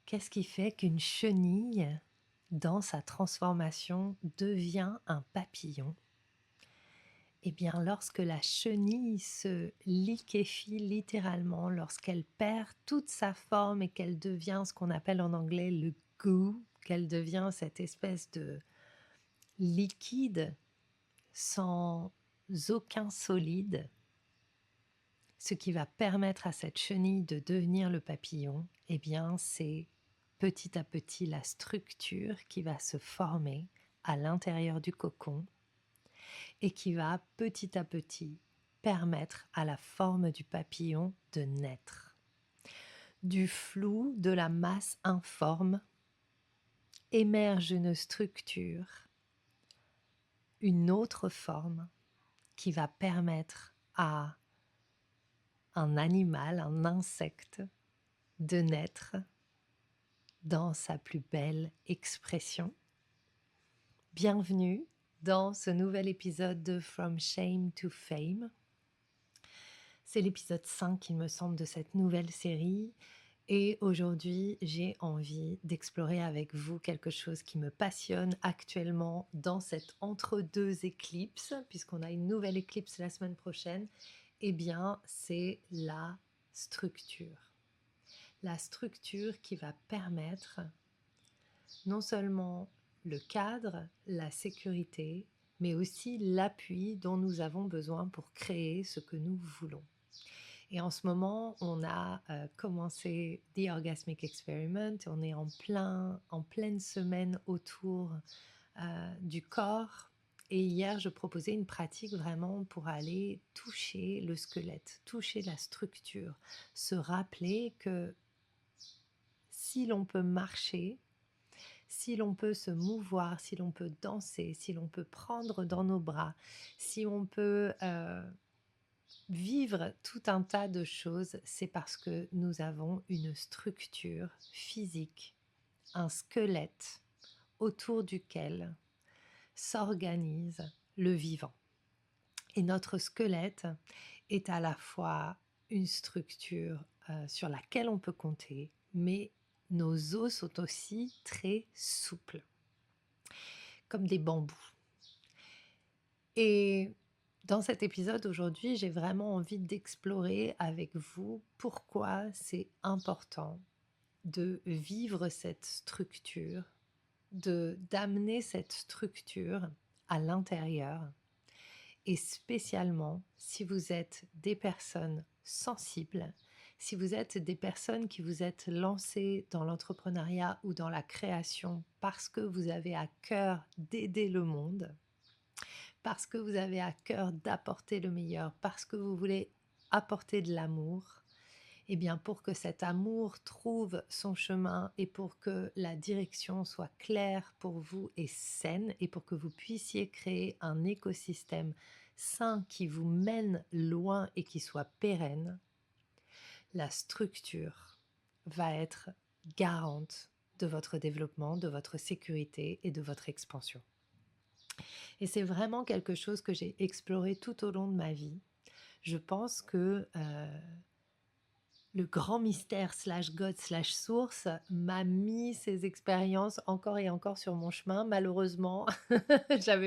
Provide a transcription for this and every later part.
Qu'est-ce qui fait qu'une chenille, dans sa transformation, devient un papillon? Eh bien, lorsque la chenille se liquéfie littéralement, lorsqu'elle perd toute sa forme et qu'elle devient ce qu'on appelle en anglais le goo, qu'elle devient cette espèce de liquide sans aucun solide, ce qui va permettre à cette chenille de devenir le papillon, eh bien, c'est petit à petit la structure qui va se former à l'intérieur du cocon et qui va petit à petit permettre à la forme du papillon de naître. Du flou, de la masse informe, émerge une structure, une autre forme qui va permettre à un animal, un insecte, de naître dans sa plus belle expression. Bienvenue dans ce nouvel épisode de From Shame to Fame. C'est l'épisode 5, il me semble, de cette nouvelle série. Et aujourd'hui, j'ai envie d'explorer avec vous quelque chose qui me passionne actuellement dans cette entre-deux éclipse, puisqu'on a une nouvelle éclipse la semaine prochaine. Eh bien, c'est la structure. La structure qui va permettre non seulement le cadre, la sécurité, mais aussi l'appui dont nous avons besoin pour créer ce que nous voulons. Et en ce moment, on a commencé The Orgasmic Experiment, on est en pleine semaine autour du corps. Et hier, je proposais une pratique vraiment pour aller toucher le squelette, toucher la structure, se rappeler que si l'on peut marcher, si l'on peut se mouvoir, si l'on peut danser, si l'on peut prendre dans nos bras, si on peut vivre tout un tas de choses, c'est parce que nous avons une structure physique, un squelette autour duquel s'organise le vivant. Et notre squelette est à la fois une structure sur laquelle on peut compter, mais nos os sont aussi très souples, comme des bambous. Et dans cet épisode aujourd'hui, j'ai vraiment envie d'explorer avec vous pourquoi c'est important de vivre cette structure, d'amener cette structure à l'intérieur, et spécialement si vous êtes des personnes sensibles, si vous êtes des personnes qui vous êtes lancées dans l'entrepreneuriat ou dans la création parce que vous avez à cœur d'aider le monde, parce que vous avez à cœur d'apporter le meilleur, parce que vous voulez apporter de l'amour. Eh bien, pour que cet amour trouve son chemin et pour que la direction soit claire pour vous et saine, et pour que vous puissiez créer un écosystème sain qui vous mène loin et qui soit pérenne, la structure va être garante de votre développement, de votre sécurité et de votre expansion. Et c'est vraiment quelque chose que j'ai exploré tout au long de ma vie. Je pense que le grand mystère slash God slash source m'a mis ces expériences encore et encore sur mon chemin. Malheureusement, je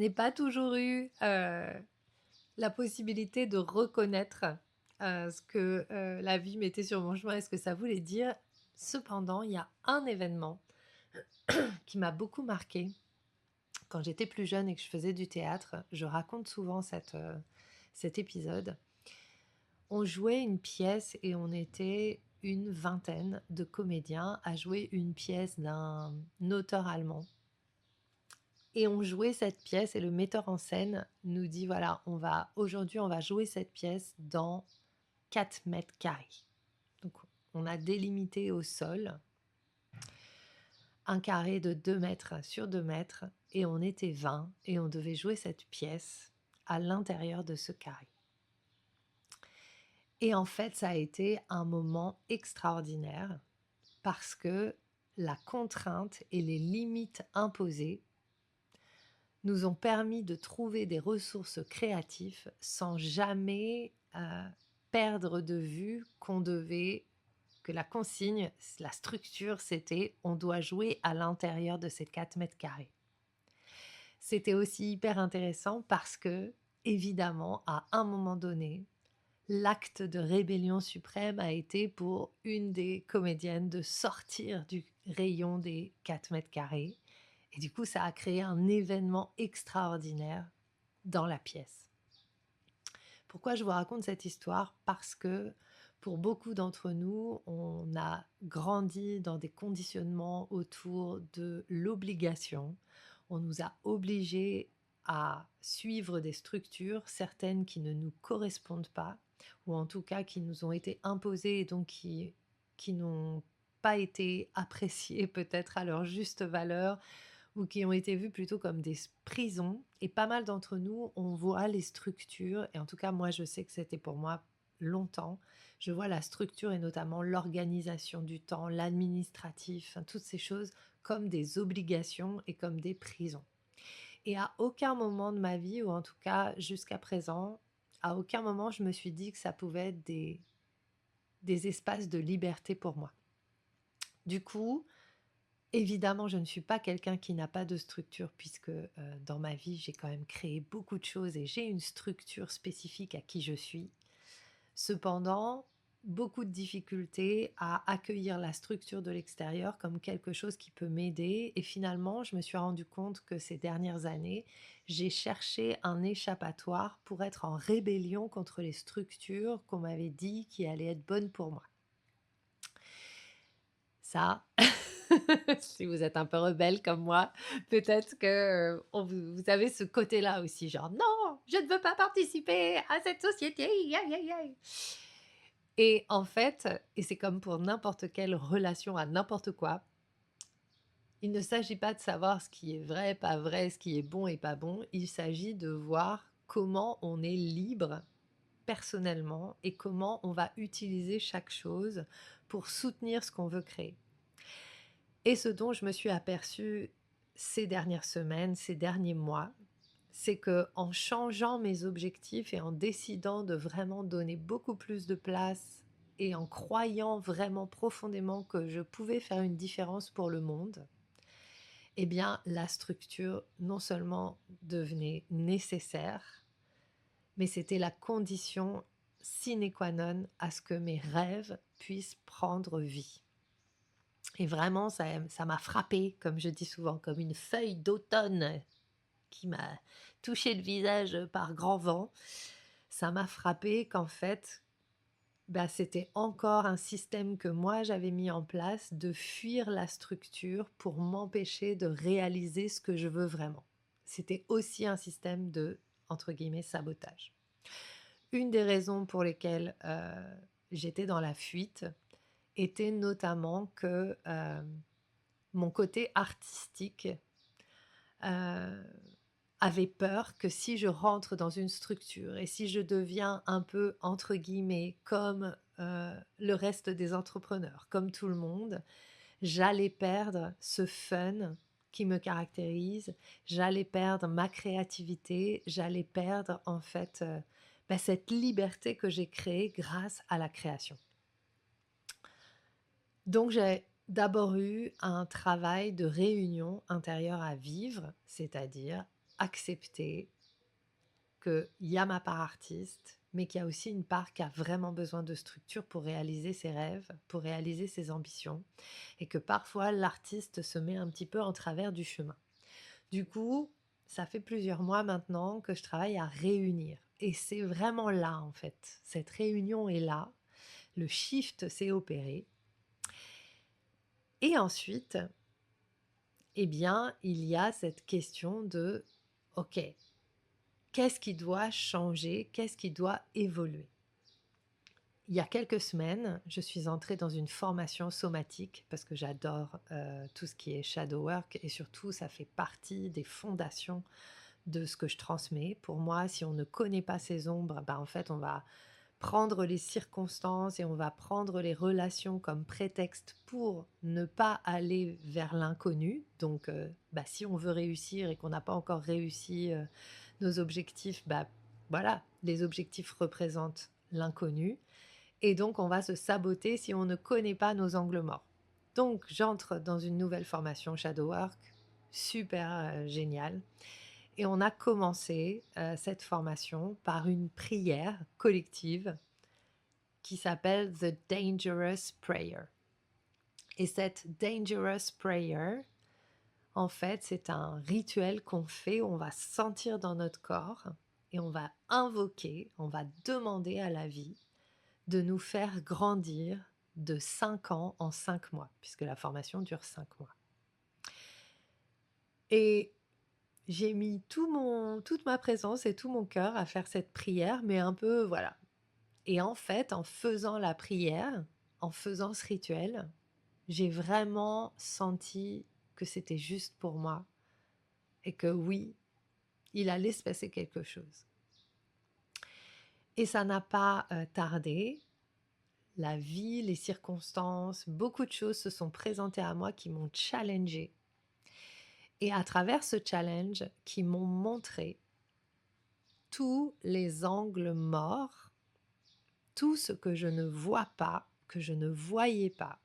n'ai pas toujours eu la possibilité de reconnaître ce que la vie mettait sur mon chemin et ce que ça voulait dire. Cependant, il y a un événement qui m'a beaucoup marqué. Quand j'étais plus jeune et que je faisais du théâtre, je raconte souvent cet épisode. On jouait une pièce et on était une vingtaine de comédiens à jouer une pièce d'un auteur allemand. Et on jouait cette pièce et le metteur en scène nous dit voilà, aujourd'hui on va jouer cette pièce dans 4 mètres carrés. Donc on a délimité au sol un carré de 2 mètres sur 2 mètres et on était 20 et on devait jouer cette pièce à l'intérieur de ce carré. Et en fait, ça a été un moment extraordinaire parce que la contrainte et les limites imposées nous ont permis de trouver des ressources créatives sans jamais perdre de vue que la consigne, la structure, c'était on doit jouer à l'intérieur de ces 4 mètres carrés. C'était aussi hyper intéressant parce que, évidemment, à un moment donné, l'acte de rébellion suprême a été pour une des comédiennes de sortir du rayon des 4 mètres carrés et du coup, ça a créé un événement extraordinaire dans la pièce. Pourquoi je vous raconte cette histoire? Parce que pour beaucoup d'entre nous, on a grandi dans des conditionnements autour de l'obligation. On nous a obligés à suivre des structures, certaines qui ne nous correspondent pas, ou en tout cas qui nous ont été imposées et donc qui n'ont pas été appréciées peut-être à leur juste valeur ou qui ont été vues plutôt comme des prisons. Et pas mal d'entre nous, on voit les structures, et en tout cas moi je sais que c'était pour moi longtemps, je vois la structure et notamment l'organisation du temps, l'administratif, enfin, toutes ces choses comme des obligations et comme des prisons. Et à aucun moment de ma vie, ou en tout cas jusqu'à présent, à aucun moment je me suis dit que ça pouvait être des espaces de liberté pour moi. Du coup, évidemment, je ne suis pas quelqu'un qui n'a pas de structure puisque, dans ma vie, j'ai quand même créé beaucoup de choses et j'ai une structure spécifique à qui je suis. Cependant, beaucoup de difficultés à accueillir la structure de l'extérieur comme quelque chose qui peut m'aider et finalement, je me suis rendu compte que ces dernières années, j'ai cherché un échappatoire pour être en rébellion contre les structures qu'on m'avait dit qui allaient être bonnes pour moi. Ça, si vous êtes un peu rebelle comme moi, peut-être que vous avez ce côté-là aussi, genre non, je ne veux pas participer à cette société. Aïe, aïe, aïe. Et en fait, et c'est comme pour n'importe quelle relation à n'importe quoi, il ne s'agit pas de savoir ce qui est vrai, pas vrai, ce qui est bon et pas bon. Il s'agit de voir comment on est libre personnellement et comment on va utiliser chaque chose pour soutenir ce qu'on veut créer. Et ce dont je me suis aperçue ces dernières semaines, ces derniers mois, c'est que en changeant mes objectifs et en décidant de vraiment donner beaucoup plus de place et en croyant vraiment profondément que je pouvais faire une différence pour le monde, eh bien la structure non seulement devenait nécessaire, mais c'était la condition sine qua non à ce que mes rêves puissent prendre vie. Et vraiment, ça m'a frappée, comme je dis souvent, comme une feuille d'automne qui m'a touché le visage par grand vent. Ça m'a frappée qu'en fait, bah, c'était encore un système que moi j'avais mis en place de fuir la structure pour m'empêcher de réaliser ce que je veux vraiment. C'était aussi un système de, entre guillemets, sabotage. Une des raisons pour lesquelles j'étais dans la fuite était notamment que mon côté artistique euh, avait peur que si je rentre dans une structure et si je deviens un peu, entre guillemets, comme le reste des entrepreneurs, comme tout le monde, j'allais perdre ce fun qui me caractérise, j'allais perdre ma créativité, j'allais perdre en fait cette liberté que j'ai créée grâce à la création. Donc j'ai d'abord eu un travail de réunion intérieure à vivre, c'est-à-dire accepter qu'il y a ma part artiste, mais qu'il y a aussi une part qui a vraiment besoin de structure pour réaliser ses rêves, pour réaliser ses ambitions, et que parfois l'artiste se met un petit peu en travers du chemin. Du coup, ça fait plusieurs mois maintenant que je travaille à réunir. Et c'est vraiment là, en fait. Cette réunion est là. Le shift s'est opéré. Et ensuite, eh bien, il y a cette question de, OK, qu'est-ce qui doit changer? Qu'est-ce qui doit évoluer? Il y a quelques semaines, je suis entrée dans une formation somatique parce que j'adore tout ce qui est shadow work et surtout, ça fait partie des fondations de ce que je transmets. Pour moi, si on ne connaît pas ses ombres, en fait, on va prendre les circonstances et on va prendre les relations comme prétexte pour ne pas aller vers l'inconnu. Donc, si on veut réussir et qu'on n'a pas encore réussi nos objectifs, voilà, les objectifs représentent l'inconnu. et donc on va se saboter si on ne connaît pas nos angles morts. Donc j'entre dans une nouvelle formation Shadow Work, super géniale, et on a commencé cette formation par une prière collective qui s'appelle The Dangerous Prayer. Et cette Dangerous Prayer, en fait, c'est un rituel qu'on fait où on va sentir dans notre corps et on va invoquer, on va demander à la vie de nous faire grandir de 5 ans en 5 mois, puisque la formation dure 5 mois. Et j'ai mis toute ma présence et tout mon cœur à faire cette prière, mais un peu, voilà. Et en fait, en faisant la prière, en faisant ce rituel, j'ai vraiment senti que c'était juste pour moi et que oui, il allait se passer quelque chose. Et ça n'a pas tardé. La vie, les circonstances, beaucoup de choses se sont présentées à moi qui m'ont challengée. Et à travers ce challenge, qui m'ont montré tous les angles morts, tout ce que je ne vois pas, que je ne voyais pas,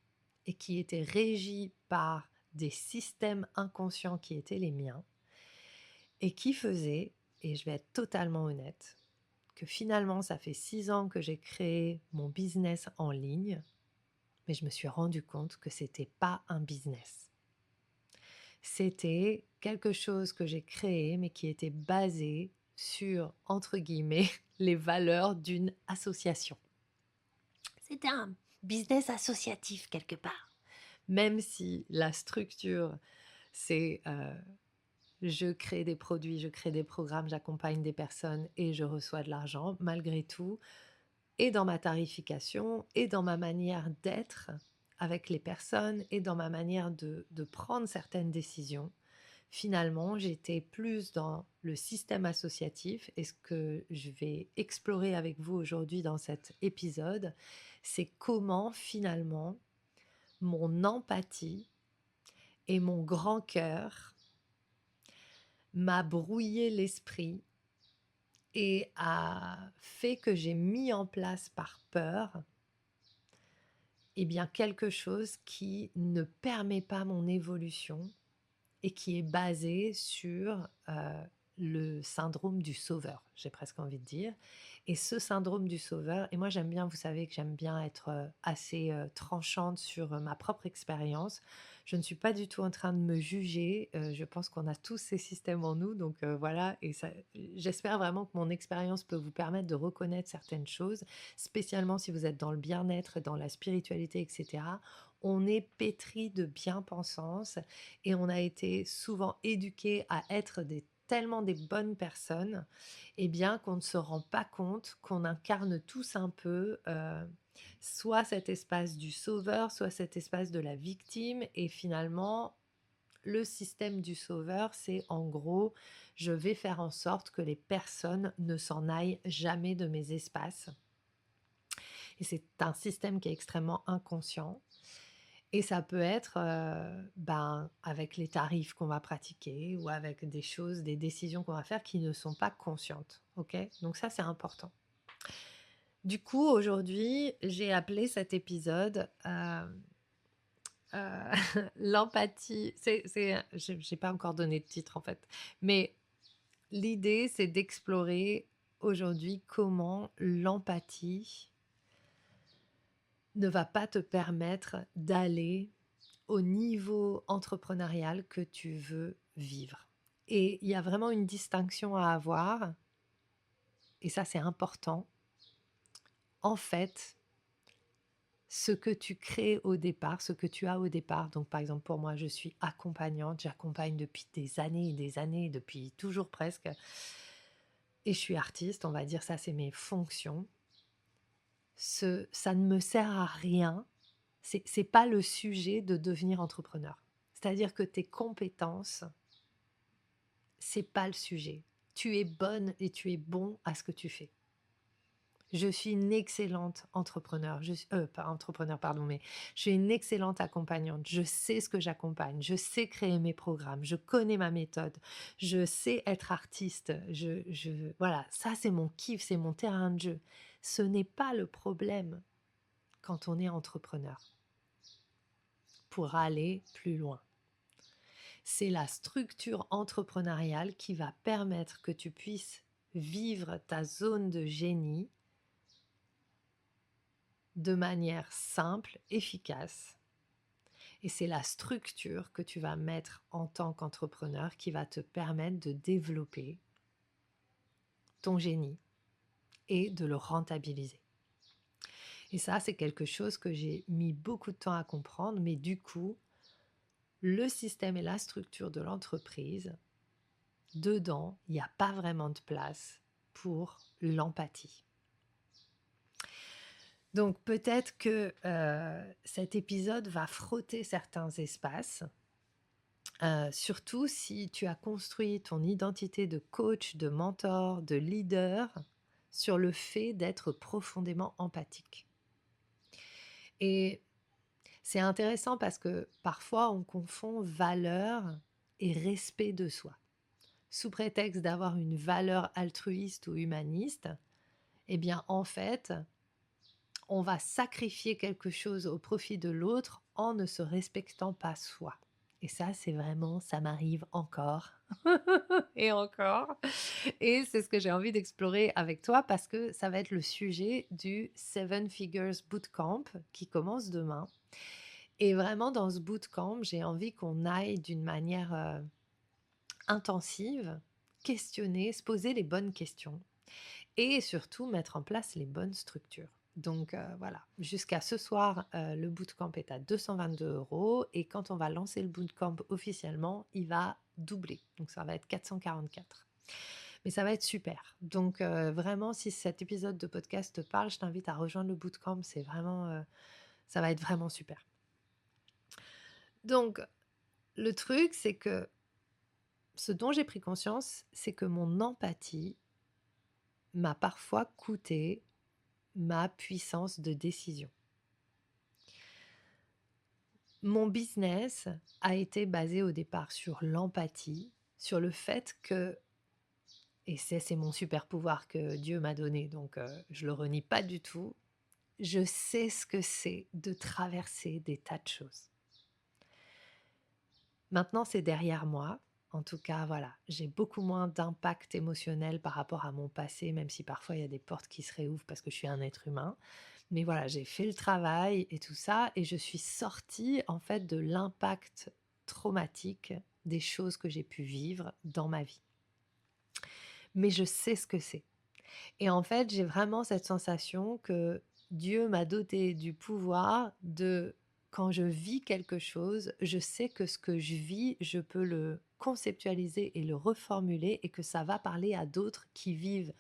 et qui était régi par des systèmes inconscients qui étaient les miens, et qui faisaient, et je vais être totalement honnête, que finalement ça fait 6 ans que j'ai créé mon business en ligne, mais je me suis rendu compte que c'était pas un business. C'était quelque chose que j'ai créé, mais qui était basé sur, entre guillemets, les valeurs d'une association. C'était un business associatif quelque part. Même si la structure, c'est je crée des produits, je crée des programmes, j'accompagne des personnes et je reçois de l'argent, malgré tout, et dans ma tarification, et dans ma manière d'être avec les personnes, et dans ma manière de prendre certaines décisions, finalement, j'étais plus dans le système associatif. Et ce que je vais explorer avec vous aujourd'hui dans cet épisode, c'est comment finalement mon empathie et mon grand cœur m'a brouillé l'esprit et a fait que j'ai mis en place par peur eh bien quelque chose qui ne permet pas mon évolution et qui est basé sur le syndrome du sauveur, j'ai presque envie de dire. Et ce syndrome du sauveur, et moi j'aime bien, vous savez que j'aime bien être assez tranchante sur ma propre expérience. Je ne suis pas du tout en train de me juger, je pense qu'on a tous ces systèmes en nous, donc voilà, et ça, j'espère vraiment que mon expérience peut vous permettre de reconnaître certaines choses, spécialement si vous êtes dans le bien-être, dans la spiritualité, etc. On est pétri de bien-pensance et on a été souvent éduqués à être tellement des bonnes personnes, eh bien qu'on ne se rend pas compte qu'on incarne tous un peu soit cet espace du sauveur, soit cet espace de la victime. Et finalement, le système du sauveur, c'est en gros, je vais faire en sorte que les personnes ne s'en aillent jamais de mes espaces. Et c'est un système qui est extrêmement inconscient. Et ça peut être avec les tarifs qu'on va pratiquer ou avec des choses, des décisions qu'on va faire qui ne sont pas conscientes. Ok. Donc ça, c'est important. Du coup, aujourd'hui, j'ai appelé cet épisode l'empathie. J'ai pas encore donné de titre en fait. Mais l'idée, c'est d'explorer aujourd'hui comment l'empathie ne va pas te permettre d'aller au niveau entrepreneurial que tu veux vivre. Et il y a vraiment une distinction à avoir, et ça c'est important. En fait, ce que tu crées au départ, ce que tu as au départ, donc par exemple pour moi je suis accompagnante, j'accompagne depuis des années et des années, depuis toujours presque, et je suis artiste, on va dire ça c'est mes fonctions. Ça ne me sert à rien, c'est pas le sujet de devenir entrepreneur. C'est-à-dire que tes compétences, c'est pas le sujet. Tu es bonne et tu es bon à ce que tu fais. Je suis une excellente entrepreneur, pas entrepreneur, pardon, mais je suis une excellente accompagnante. Je sais ce que j'accompagne, je sais créer mes programmes, je connais ma méthode, je sais être artiste. Voilà, ça c'est mon kiff, c'est mon terrain de jeu. Ce n'est pas le problème. quand on est entrepreneur pour aller plus loin. C'est la structure entrepreneuriale qui va permettre que tu puisses vivre ta zone de génie de manière simple, efficace. Et c'est la structure que tu vas mettre en tant qu'entrepreneur qui va te permettre de développer ton génie et de le rentabiliser. Et ça, c'est quelque chose que j'ai mis beaucoup de temps à comprendre, mais du coup, le système et la structure de l'entreprise, dedans, il n'y a pas vraiment de place pour l'empathie. Donc peut-être que cet épisode va frotter certains espaces, surtout si tu as construit ton identité de coach, de mentor, de leader sur le fait d'être profondément empathique. Et c'est intéressant parce que parfois on confond valeur et respect de soi. Sous prétexte d'avoir une valeur altruiste ou humaniste, eh bien en fait, on va sacrifier quelque chose au profit de l'autre en ne se respectant pas soi. Et ça, c'est vraiment, ça m'arrive encore et encore. Et c'est ce que j'ai envie d'explorer avec toi parce que ça va être le sujet du Seven Figures Bootcamp qui commence demain. Et vraiment, dans ce bootcamp, j'ai envie qu'on aille d'une manière intensive, questionner, se poser les bonnes questions et surtout mettre en place les bonnes structures. Donc voilà, jusqu'à ce soir, le bootcamp est à 222 € et quand on va lancer le bootcamp officiellement, il va doubler. Donc ça va être 444. Mais ça va être super. Donc vraiment, si cet épisode de podcast te parle, je t'invite à rejoindre le bootcamp. C'est vraiment, ça va être vraiment super. Donc le truc, c'est que ce dont j'ai pris conscience, c'est que mon empathie m'a parfois coûté ma puissance de décision. Mon business a été basé au départ sur l'empathie, sur le fait que, et c'est mon super pouvoir que Dieu m'a donné, donc je le renie pas du tout, je sais ce que c'est de traverser des tas de choses. Maintenant, c'est derrière moi. En tout cas, voilà, j'ai beaucoup moins d'impact émotionnel par rapport à mon passé, même si parfois il y a des portes qui se réouvrent parce que je suis un être humain. Mais voilà, j'ai fait le travail et tout ça, et je suis sortie en fait de l'impact traumatique des choses que j'ai pu vivre dans ma vie. Mais je sais ce que c'est. Et en fait, j'ai vraiment cette sensation que Dieu m'a doté du pouvoir de, quand je vis quelque chose, je sais que ce que je vis, je peux le conceptualiser et le reformuler et que ça va parler à d'autres qui vivent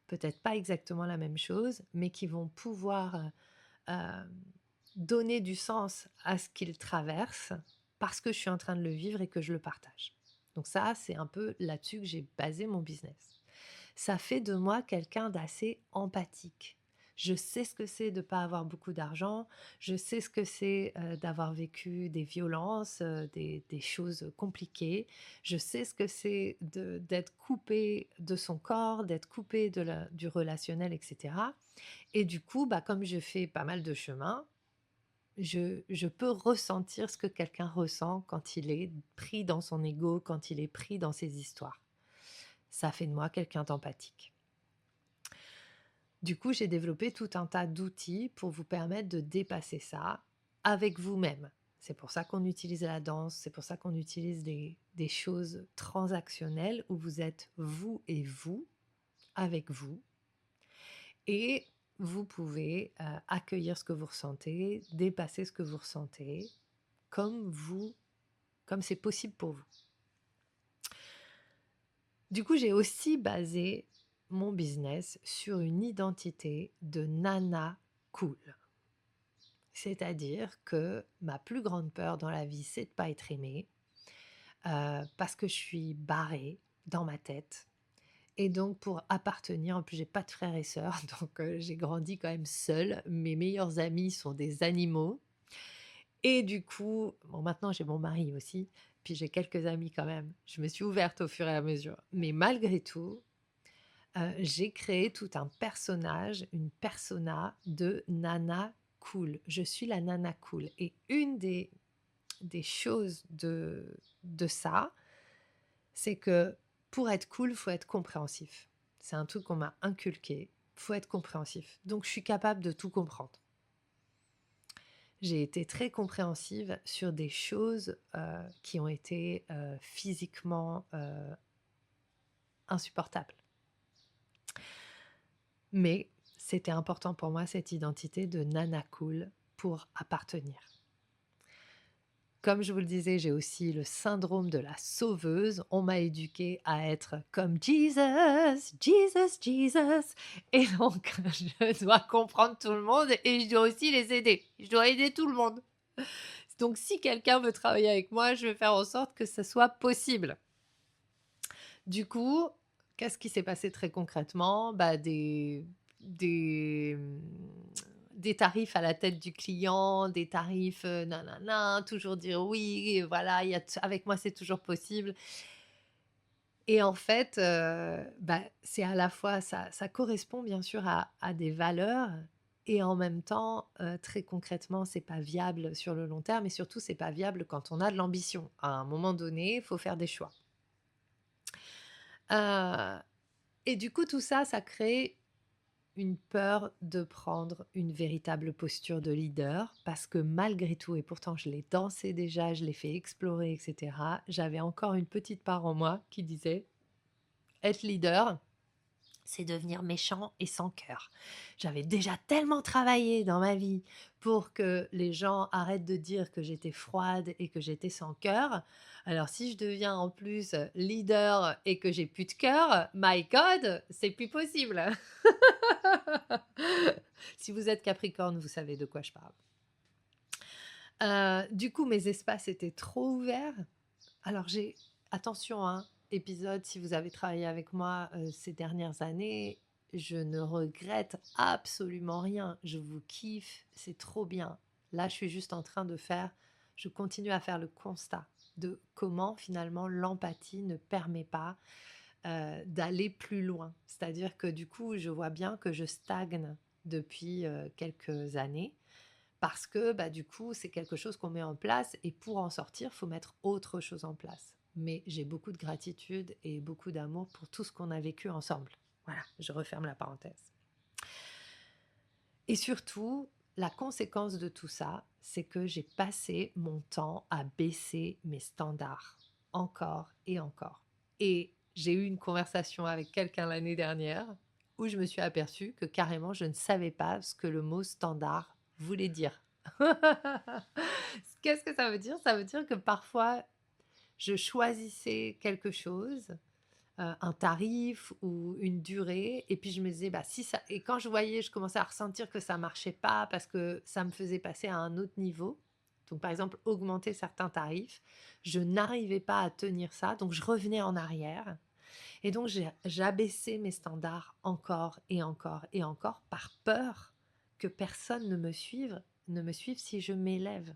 peut-être pas exactement la même chose, mais qui vont pouvoir euh, donner du sens à ce qu'ils traversent parce que je suis en train de le vivre et que je le partage. Donc ça, c'est un peu là-dessus que j'ai basé mon business. Ça fait de moi quelqu'un d'assez empathique. Je sais ce que c'est de ne pas avoir beaucoup d'argent, je sais ce que c'est d'avoir vécu des violences, des choses compliquées, je sais ce que c'est d'être coupé de son corps, d'être coupé du relationnel, etc. Et du coup, comme je fais pas mal de chemin, je peux ressentir ce que quelqu'un ressent quand il est pris dans son ego, quand il est pris dans ses histoires. Ça fait de moi quelqu'un d'empathique. Du coup, j'ai développé tout un tas d'outils pour vous permettre de dépasser ça avec vous-même. C'est pour ça qu'on utilise la danse, c'est pour ça qu'on utilise des choses transactionnelles où vous êtes vous et vous, avec vous. Et vous pouvez accueillir ce que vous ressentez, dépasser ce que vous ressentez, comme c'est possible pour vous. Du coup, j'ai aussi basé mon business sur une identité de nana cool. C'est-à-dire que ma plus grande peur dans la vie, c'est de ne pas être aimée, parce que je suis barrée dans ma tête. Et donc pour appartenir, en plus j'ai pas de frères et sœurs, donc j'ai grandi quand même seule. Mes meilleurs amis sont des animaux. Et du coup, bon, maintenant j'ai mon mari aussi, puis j'ai quelques amis quand même. Je me suis ouverte au fur et à mesure. Mais malgré tout, j'ai créé tout un personnage, une persona de nana cool, je suis la nana cool. Et une des choses de ça, c'est que pour être cool, faut être compréhensif. C'est un truc qu'on m'a inculqué, faut être compréhensif. Donc je suis capable de tout comprendre. J'ai été très compréhensive sur des choses qui ont été physiquement insupportables. Mais c'était important pour moi, cette identité de nana cool, pour appartenir. Comme je vous le disais, j'ai aussi le syndrome de la sauveuse. On m'a éduquée à être comme Jesus, Jesus, Jesus. Et donc, je dois comprendre tout le monde et je dois aussi les aider. Je dois aider tout le monde. Donc, si quelqu'un veut travailler avec moi, je vais faire en sorte que ce soit possible. Du coup, qu'est-ce qui s'est passé très concrètement? Des, des tarifs à la tête du client, des tarifs nanana, toujours dire oui, et voilà, avec moi c'est toujours possible. Et en fait, c'est à la fois, ça correspond bien sûr à des valeurs, et en même temps, très concrètement, c'est pas viable sur le long terme, et surtout, c'est pas viable quand on a de l'ambition. À un moment donné, il faut faire des choix. Et du coup, tout ça, ça crée une peur de prendre une véritable posture de leader, parce que malgré tout, et pourtant je l'ai dansé déjà, je l'ai fait explorer, etc., j'avais encore une petite part en moi qui disait, être leader, c'est devenir méchant et sans cœur. J'avais déjà tellement travaillé dans ma vie pour que les gens arrêtent de dire que j'étais froide et que j'étais sans cœur. Alors si je deviens en plus leader et que j'ai plus de cœur, my God, c'est plus possible. Si vous êtes Capricorne, vous savez de quoi je parle. Du coup, mes espaces étaient trop ouverts. Alors attention, hein, épisode, si vous avez travaillé avec moi ces dernières années, je ne regrette absolument rien. Je vous kiffe, c'est trop bien. Là, je suis juste en train je continue à faire le constat de comment finalement l'empathie ne permet pas d'aller plus loin. C'est-à-dire que du coup, je vois bien que je stagne depuis quelques années, parce que du coup, c'est quelque chose qu'on met en place, et pour en sortir, il faut mettre autre chose en place. Mais j'ai beaucoup de gratitude et beaucoup d'amour pour tout ce qu'on a vécu ensemble. Voilà, je referme la parenthèse. Et surtout, la conséquence de tout ça, c'est que j'ai passé mon temps à baisser mes standards, encore et encore. Et j'ai eu une conversation avec quelqu'un l'année dernière où je me suis aperçue que carrément, je ne savais pas ce que le mot standard voulait dire. Qu'est-ce que ça veut dire? Ça veut dire que parfois, je choisissais quelque chose, un tarif ou une durée, et puis je me disais, si ça... Et quand je commençais à ressentir que ça marchait pas parce que ça me faisait passer à un autre niveau, donc par exemple augmenter certains tarifs, je n'arrivais pas à tenir ça, donc je revenais en arrière. Et donc j'abaissais mes standards encore et encore et encore, par peur que personne ne me suive si je m'élève.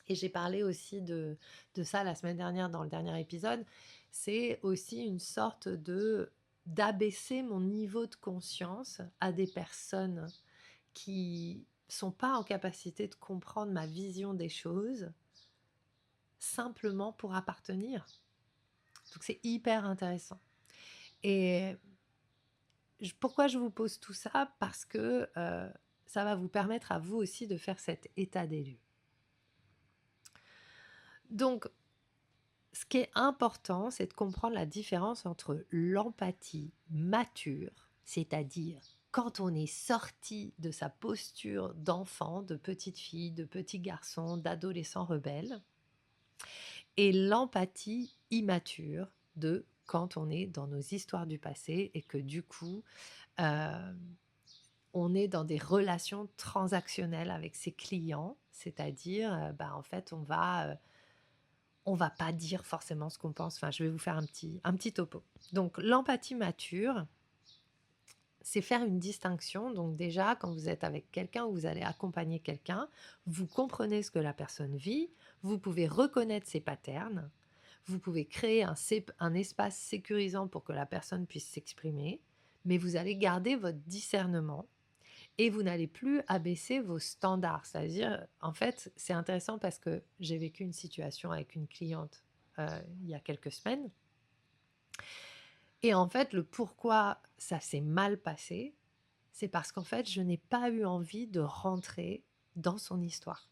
Et j'ai parlé aussi de ça la semaine dernière dans le dernier épisode. C'est aussi une sorte d'abaisser mon niveau de conscience à des personnes qui sont pas en capacité de comprendre ma vision des choses, simplement pour appartenir. Donc c'est hyper intéressant. Et pourquoi je vous pose tout ça? Parce que ça va vous permettre à vous aussi de faire cet état des lieux. Donc, ce qui est important, c'est de comprendre la différence entre l'empathie mature, c'est-à-dire quand on est sorti de sa posture d'enfant, de petite fille, de petit garçon, d'adolescent rebelle, et l'empathie immature, de quand on est dans nos histoires du passé et que du coup, on est dans des relations transactionnelles avec ses clients, c'est-à-dire, en fait, on va pas dire forcément ce qu'on pense. Enfin, je vais vous faire un petit topo. Donc, l'empathie mature, c'est faire une distinction. Donc déjà, quand vous êtes avec quelqu'un ou vous allez accompagner quelqu'un, vous comprenez ce que la personne vit, vous pouvez reconnaître ses patterns, vous pouvez créer un espace sécurisant pour que la personne puisse s'exprimer, mais vous allez garder votre discernement. et vous n'allez plus abaisser vos standards. C'est-à-dire, en fait, c'est intéressant parce que j'ai vécu une situation avec une cliente il y a quelques semaines. Et en fait, le pourquoi ça s'est mal passé, c'est parce qu'en fait, je n'ai pas eu envie de rentrer dans son histoire.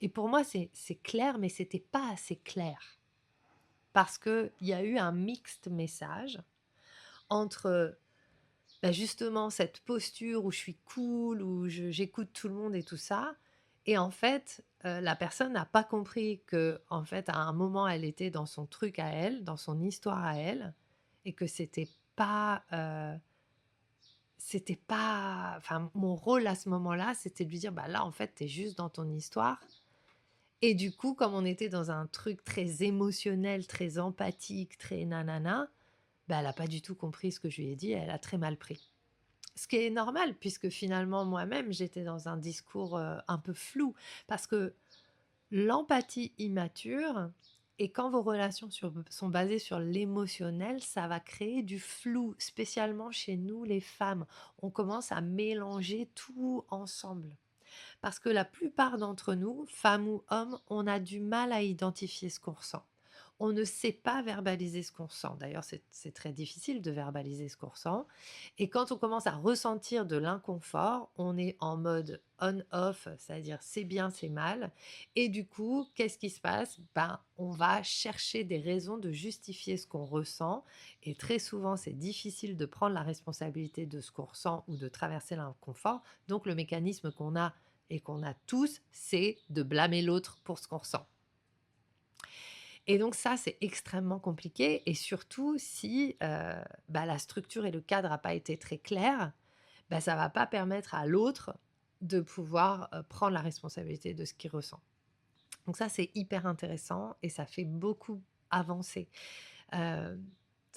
Et pour moi, c'est clair, mais c'était pas assez clair. Parce qu'il y a eu un mixed message entre justement cette posture où je suis cool, où j'écoute tout le monde et tout ça. Et en fait, la personne n'a pas compris que, en fait, à un moment, elle était dans son truc à elle, dans son histoire à elle, et que c'était pas, enfin, mon rôle à ce moment-là, c'était de lui dire, bah là, en fait, t'es juste dans ton histoire. Et du coup, comme on était dans un truc très émotionnel, très empathique, très nanana, bah, elle a pas du tout compris ce que je lui ai dit, elle a très mal pris. Ce qui est normal, puisque finalement, moi-même, j'étais dans un discours un peu flou, parce que l'empathie immature, et quand vos relations sont basées sur l'émotionnel, ça va créer du flou, spécialement chez nous les femmes. On commence à mélanger tout ensemble. Parce que la plupart d'entre nous, femmes ou hommes, on a du mal à identifier ce qu'on ressent. On ne sait pas verbaliser ce qu'on ressent. D'ailleurs, c'est très difficile de verbaliser ce qu'on ressent. Et quand on commence à ressentir de l'inconfort, on est en mode on-off, c'est-à-dire c'est bien, c'est mal. Et du coup, qu'est-ce qui se passe? On va chercher des raisons de justifier ce qu'on ressent. Et très souvent, c'est difficile de prendre la responsabilité de ce qu'on ressent ou de traverser l'inconfort. Donc, le mécanisme qu'on a et qu'on a tous, c'est de blâmer l'autre pour ce qu'on ressent. Et donc ça, c'est extrêmement compliqué et surtout si, la structure et le cadre n'a pas été très clair, ça va pas permettre à l'autre de pouvoir, prendre la responsabilité de ce qu'il ressent. Donc ça, c'est hyper intéressant et ça fait beaucoup avancer. Heu,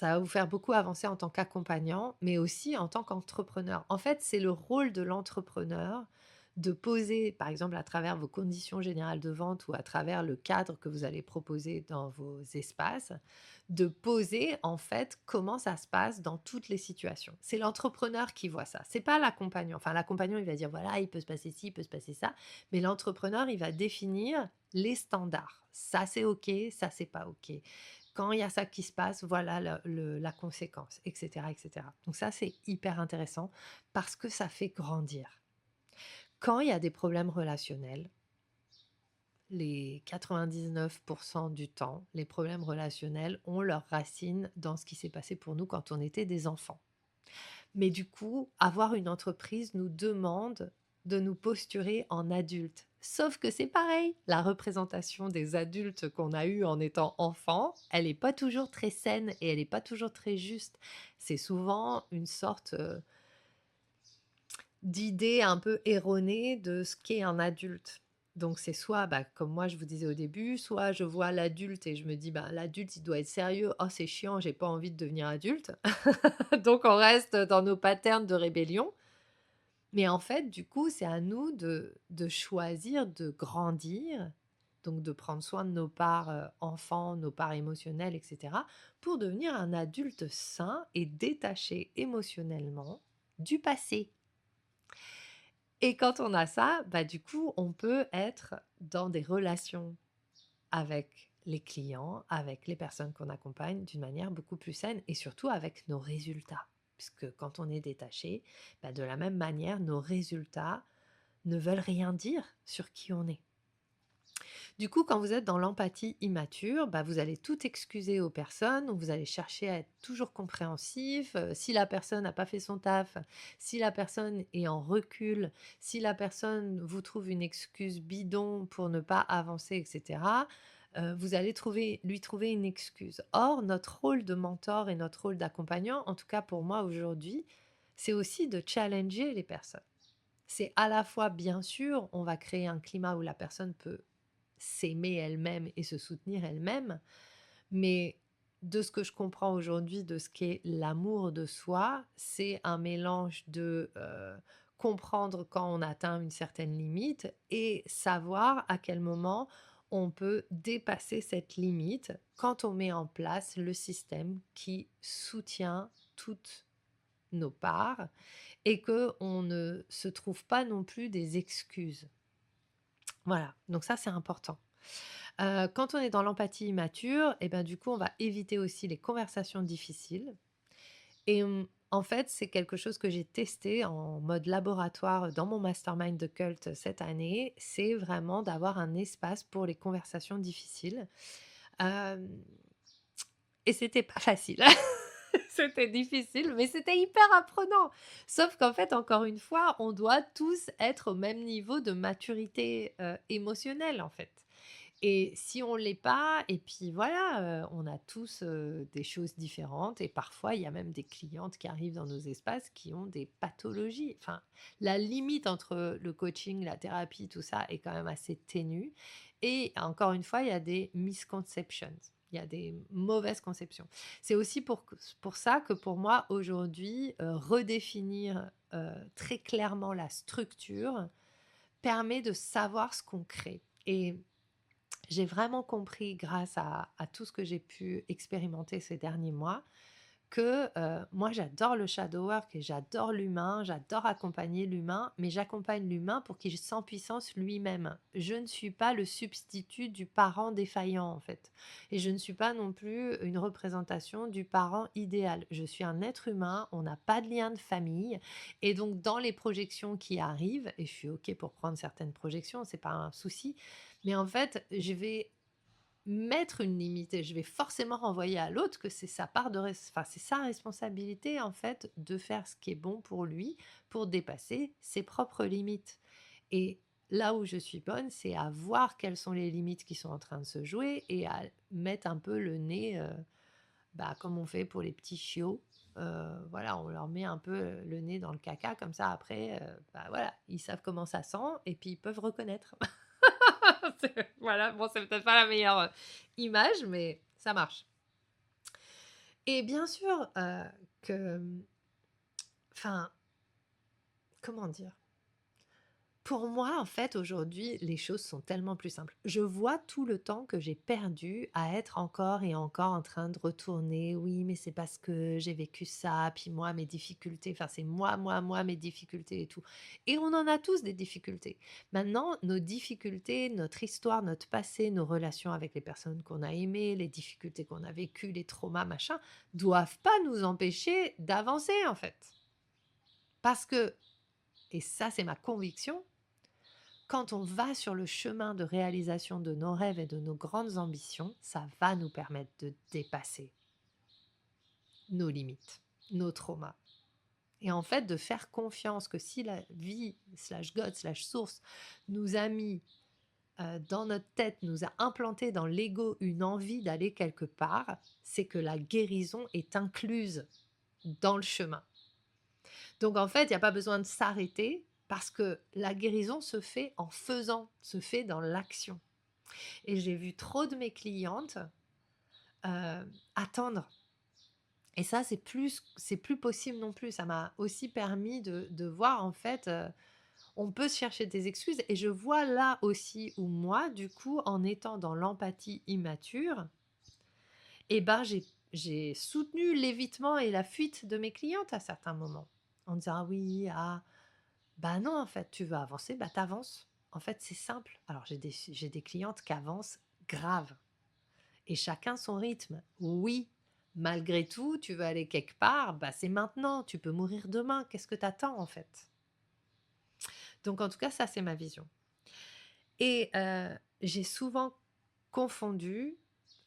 Ça va vous faire beaucoup avancer en tant qu'accompagnant, mais aussi en tant qu'entrepreneur. En fait, c'est le rôle de l'entrepreneur de poser, par exemple, à travers vos conditions générales de vente ou à travers le cadre que vous allez proposer dans vos espaces, de poser, en fait, comment ça se passe dans toutes les situations. C'est l'entrepreneur qui voit ça, c'est pas l'accompagnant. Enfin, l'accompagnant, il va dire: «Voilà, il peut se passer ci, il peut se passer ça», mais l'entrepreneur, il va définir les standards. Ça, c'est OK, ça, c'est pas OK. Quand il y a ça qui se passe, voilà la conséquence, etc., etc. Donc ça, c'est hyper intéressant parce que ça fait grandir. Quand il y a des problèmes relationnels, les 99% du temps, les problèmes relationnels ont leurs racines dans ce qui s'est passé pour nous quand on était des enfants. Mais du coup, avoir une entreprise nous demande de nous posturer en adultes. Sauf que c'est pareil, la représentation des adultes qu'on a eue en étant enfant, elle n'est pas toujours très saine et elle n'est pas toujours très juste. C'est souvent une sorte d'idée un peu erronée de ce qu'est un adulte. Donc c'est soit, comme moi je vous disais au début, soit je vois l'adulte et je me dis, l'adulte il doit être sérieux, oh c'est chiant, j'ai pas envie de devenir adulte. Donc on reste dans nos patterns de rébellion. Mais en fait, du coup, c'est à nous de choisir de grandir, donc de prendre soin de nos parts enfants, nos parts émotionnelles, etc., pour devenir un adulte sain et détaché émotionnellement du passé. Et quand on a ça, du coup, on peut être dans des relations avec les clients, avec les personnes qu'on accompagne d'une manière beaucoup plus saine et surtout avec nos résultats. Puisque quand on est détaché, de la même manière, nos résultats ne veulent rien dire sur qui on est. Du coup, quand vous êtes dans l'empathie immature, vous allez tout excuser aux personnes, vous allez chercher à être toujours compréhensif. Si la personne n'a pas fait son taf, si la personne est en recul, si la personne vous trouve une excuse bidon pour ne pas avancer, etc., vous allez lui trouver une excuse. Or, notre rôle de mentor et notre rôle d'accompagnant, en tout cas pour moi aujourd'hui, c'est aussi de challenger les personnes. C'est à la fois, bien sûr, on va créer un climat où la personne peut s'aimer elle-même et se soutenir elle-même, mais de ce que je comprends aujourd'hui de ce qu'est l'amour de soi, c'est un mélange de comprendre quand on atteint une certaine limite et savoir à quel moment on peut dépasser cette limite quand on met en place le système qui soutient toute nos parts et qu'on ne se trouve pas non plus des excuses. Voilà, donc ça c'est important. Quand on est dans l'empathie immature et ben, du coup, on va éviter aussi les conversations difficiles et en fait, c'est quelque chose que j'ai testé en mode laboratoire dans mon mastermind de Cult cette année. C'est vraiment d'avoir un espace pour les conversations difficiles, hem et c'était pas facile. C'était difficile, mais c'était hyper apprenant. Sauf qu'en fait, encore une fois, on doit tous être au même niveau de maturité, émotionnelle, en fait. Et si on l'est pas et puis voilà, on a tous, des choses différentes et parfois il y a même des clientes qui arrivent dans nos espaces qui ont des pathologies. Enfin, la limite entre le coaching, la thérapie, tout ça est quand même assez ténue et encore une fois, il y a des misconceptions. Il y a des mauvaises conceptions. C'est aussi pour ça que pour moi aujourd'hui, redéfinir, très clairement la structure permet de savoir ce qu'on crée et j'ai vraiment compris grâce à tout ce que j'ai pu expérimenter ces derniers mois que moi j'adore le shadow work et j'adore l'humain, j'adore accompagner l'humain, mais j'accompagne l'humain pour qu'il sente puissance lui-même. Je ne suis pas le substitut du parent défaillant en fait. Et je ne suis pas non plus une représentation du parent idéal. Je suis un être humain, on n'a pas de lien de famille. Et donc dans les projections qui arrivent, et je suis OK pour prendre certaines projections, c'est pas un souci, mais en fait, je vais mettre une limite et je vais forcément renvoyer à l'autre que c'est sa part de enfin, c'est sa responsabilité en fait de faire ce qui est bon pour lui pour dépasser ses propres limites. Et là où je suis bonne, c'est à voir quelles sont les limites qui sont en train de se jouer et à mettre un peu le nez, bah, comme on fait pour les petits chiots. Voilà, on leur met un peu le nez dans le caca, comme ça après, bah voilà, ils savent comment ça sent et puis ils peuvent reconnaître. Voilà, bon, c'est peut-être pas la meilleure image, mais ça marche. Et bien sûr que, enfin, comment dire? Pour moi, en fait, aujourd'hui, les choses sont tellement plus simples. Je vois tout le temps que j'ai perdu à être encore et encore en train de retourner. Oui, mais c'est parce que j'ai vécu ça, puis moi, mes difficultés. Enfin, c'est moi, mes difficultés et tout. Et on en a tous des difficultés. Maintenant, nos difficultés, notre histoire, notre passé, nos relations avec les personnes qu'on a aimées, les difficultés qu'on a vécues, les traumas, machin, doivent pas nous empêcher d'avancer, en fait. Parce que, et ça, c'est ma conviction, quand on va sur le chemin de réalisation de nos rêves et de nos grandes ambitions, ça va nous permettre de dépasser nos limites, nos traumas. Et en fait, de faire confiance que si la vie, slash God, slash source, nous a mis dans notre tête, nous a implanté dans l'ego une envie d'aller quelque part, c'est que la guérison est incluse dans le chemin. Donc en fait, il n'y a pas besoin de s'arrêter parce que la guérison se fait en faisant, se fait dans l'action. Et j'ai vu trop de mes clientes attendre. Et ça, c'est plus possible non plus. Ça m'a aussi permis de voir en fait, on peut se chercher des excuses. Et je vois là aussi où moi, du coup, en étant dans l'empathie immature, eh ben, j'ai soutenu l'évitement et la fuite de mes clientes à certains moments. En disant, ah oui, ah, bah non, en fait, tu veux avancer, bah t'avances. En fait, c'est simple. Alors, j'ai des clientes qui avancent grave. Et chacun son rythme. Oui, malgré tout, tu veux aller quelque part, bah c'est maintenant, tu peux mourir demain, qu'est-ce que t'attends en fait? Donc en tout cas, ça c'est ma vision. Et j'ai souvent confondu